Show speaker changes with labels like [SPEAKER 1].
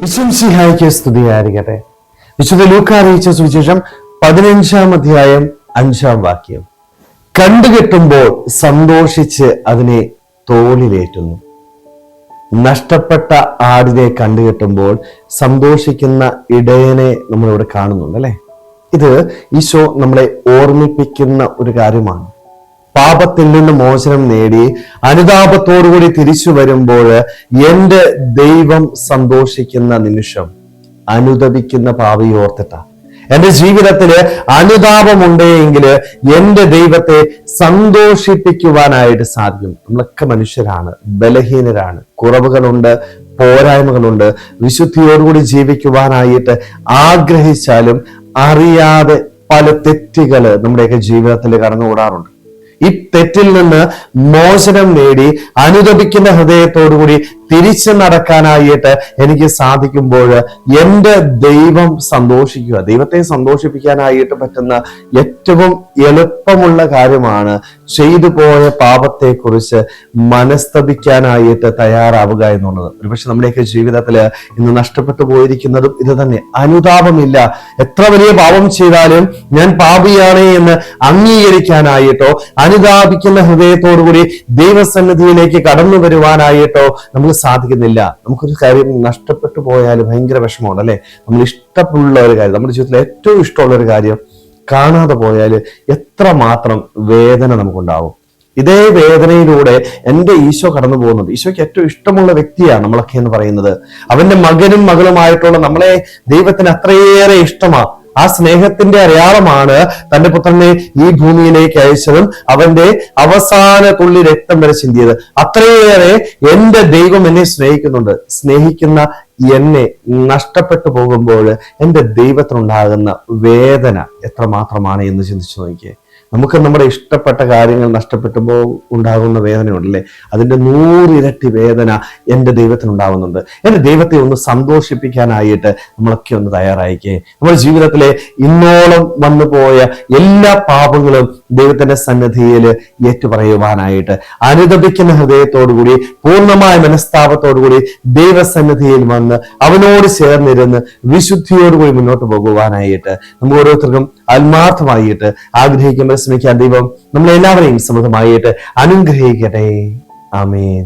[SPEAKER 1] ഈശോമിശിഹായ്ക്ക് സ്തുതിയായിരിക്കട്ടെ. വിശുദ്ധ ലൂക്കാ അറിയിച്ച സുവിശേഷം 15-ാം അധ്യായം 5-ാം വാക്യം. കണ്ടുകെട്ടുമ്പോൾ സന്തോഷിച്ച് അതിനെ തോളിലേറ്റുന്നു. നഷ്ടപ്പെട്ട ആടിനെ കണ്ടുകെട്ടുമ്പോൾ സന്തോഷിക്കുന്ന ഇടയനെ നമ്മളിവിടെ കാണുന്നുണ്ട് അല്ലെ. ഇത് ഈശോ നമ്മളെ ഓർമ്മിപ്പിക്കുന്ന ഒരു കാര്യമാണ്. പാപത്തിൽ നിന്ന് മോചനം നേടി അനുതാപത്തോടുകൂടി തിരിച്ചു വരുമ്പോൾ എന്റെ ദൈവം സന്തോഷിക്കുന്ന നിമിഷം അനുതപിക്കുന്ന പാപി ഓർത്തിട്ടാ. എന്റെ ജീവിതത്തില് അനുതാപമുണ്ടെങ്കിൽ എന്റെ ദൈവത്തെ സന്തോഷിപ്പിക്കുവാനായിട്ട് സാധിക്കും. നമ്മളൊക്കെ മനുഷ്യരാണ്, ബലഹീനരാണ്, കുറവുകളുണ്ട്, പോരായ്മകളുണ്ട്. വിശുദ്ധിയോടുകൂടി ജീവിക്കുവാനായിട്ട് ആഗ്രഹിച്ചാലും അറിയാതെ പല തെറ്റുകള് നമ്മുടെയൊക്കെ ജീവിതത്തിൽ കടന്നുകൂടാറുണ്ട്. ഈ തെറ്റിൽ നിന്ന് മോചനം നേടി അനുതപിക്കുന്ന ഹൃദയത്തോടുകൂടി തിരിച്ചു നടക്കാനായിട്ട് എനിക്ക് സാധിക്കുമ്പോൾ എന്റെ ദൈവം സന്തോഷിക്കുക. ദൈവത്തെ സന്തോഷിപ്പിക്കാനായിട്ട് പറ്റുന്ന ഏറ്റവും എളുപ്പമുള്ള കാര്യമാണ് ചെയ്തു പോയ പാപത്തെക്കുറിച്ച് മനസ്തപിക്കാനായിട്ട് തയ്യാറാവുക എന്നുള്ളത്. ഒരുപക്ഷെ നമ്മുടെയൊക്കെ ജീവിതത്തിൽ ഇന്ന് നഷ്ടപ്പെട്ടു പോയിരിക്കുന്നതും ഇത് തന്നെ. അനുതാപമില്ല. എത്ര വലിയ പാപം ചെയ്താലും ഞാൻ പാപിയാണ് എന്ന് അംഗീകരിക്കാനായിട്ടോ അനുതാപിക്കുന്ന ഹൃദയത്തോടുകൂടി ദൈവസന്നിധിയിലേക്ക് കടന്നു വരുവാനായിട്ടോ നമുക്ക് സാധിക്കുന്നില്ല. നമുക്കൊരു കാര്യം നഷ്ടപ്പെട്ടു പോയാൽ ഭയങ്കര വിഷമമാണ് അല്ലെ. നമ്മൾ ഇഷ്ടമുള്ള ഒരു കാര്യം, നമ്മുടെ ജീവിതത്തിൽ ഏറ്റവും ഇഷ്ടമുള്ള ഒരു കാര്യം കാണാതെ പോയാൽ എത്രമാത്രം വേദന നമുക്കുണ്ടാവും. ഇതേ വേദനയിലൂടെ എൻ്റെ ഈശോ കടന്നു പോകുന്നുണ്ട്. ഈശോയ്ക്ക് ഏറ്റവും ഇഷ്ടമുള്ള വ്യക്തിയാണ് നമ്മളൊക്കെ എന്ന് പറയുന്നത്. അവന്റെ മകനും മകളുമായിട്ടുള്ള നമ്മളെ ദൈവത്തിന് അത്രയേറെ ഇഷ്ടമാണ്. ആ സ്നേഹത്തിന്റെ അടയാളമാണ് തന്റെ പുത്രനെ ഈ ഭൂമിയിലേക്ക് അയച്ചതും അവന്റെ അവസാന തുള്ളി രക്തം വരെ ചിന്തിയത്. അത്രയേറെ എന്റെ ദൈവം എന്നെ സ്നേഹിക്കുന്നുണ്ട്. സ്നേഹിക്കുന്ന എന്നെ നഷ്ടപ്പെട്ടു പോകുമ്പോൾ എന്റെ ദൈവത്തിനുണ്ടാകുന്ന വേദന എത്രമാത്രമാണ് എന്ന് ചിന്തിച്ചു നോക്കിയേ. നമുക്ക് നമ്മുടെ ഇഷ്ടപ്പെട്ട കാര്യങ്ങൾ നഷ്ടപ്പെട്ടുമ്പോൾ ഉണ്ടാകുന്ന വേദനയുണ്ടല്ലേ, അതിന്റെ 100 ഇരട്ടി വേദന എന്റെ ദൈവത്തിനുണ്ടാകുന്നുണ്ട്. എന്റെ ദൈവത്തെ ഒന്ന് സന്തോഷിപ്പിക്കാനായിട്ട് നമ്മളൊക്കെ ഒന്ന് തയ്യാറായിക്കേ. നമ്മുടെ ജീവിതത്തിലെ ഇന്നോളം വന്നു പോയ എല്ലാ പാപങ്ങളും ദൈവത്തിന്റെ സന്നിധിയിൽ ഏറ്റുപറയുവാനായിട്ട് അനുതപിക്കുന്ന ഹൃദയത്തോടുകൂടി പൂർണ്ണമായ മനസ്താപത്തോടുകൂടി ദൈവസന്നിധിയിൽ വന്ന് അവനോട് ചേർന്നിരുന്ന് വിശുദ്ധിയോടുകൂടി മുന്നോട്ട് പോകുവാനായിട്ട് നമുക്ക് ഓരോരുത്തർക്കും ആത്മാർത്ഥമായിട്ട് ആഗ്രഹിക്കുമ്പോൾ ശ്രമിക്കാൻ ദൈവം നമ്മളെല്ലാവരെയും സമൃദ്ധമായിട്ട് അനുഗ്രഹിക്കട്ടെ. ആമേൻ.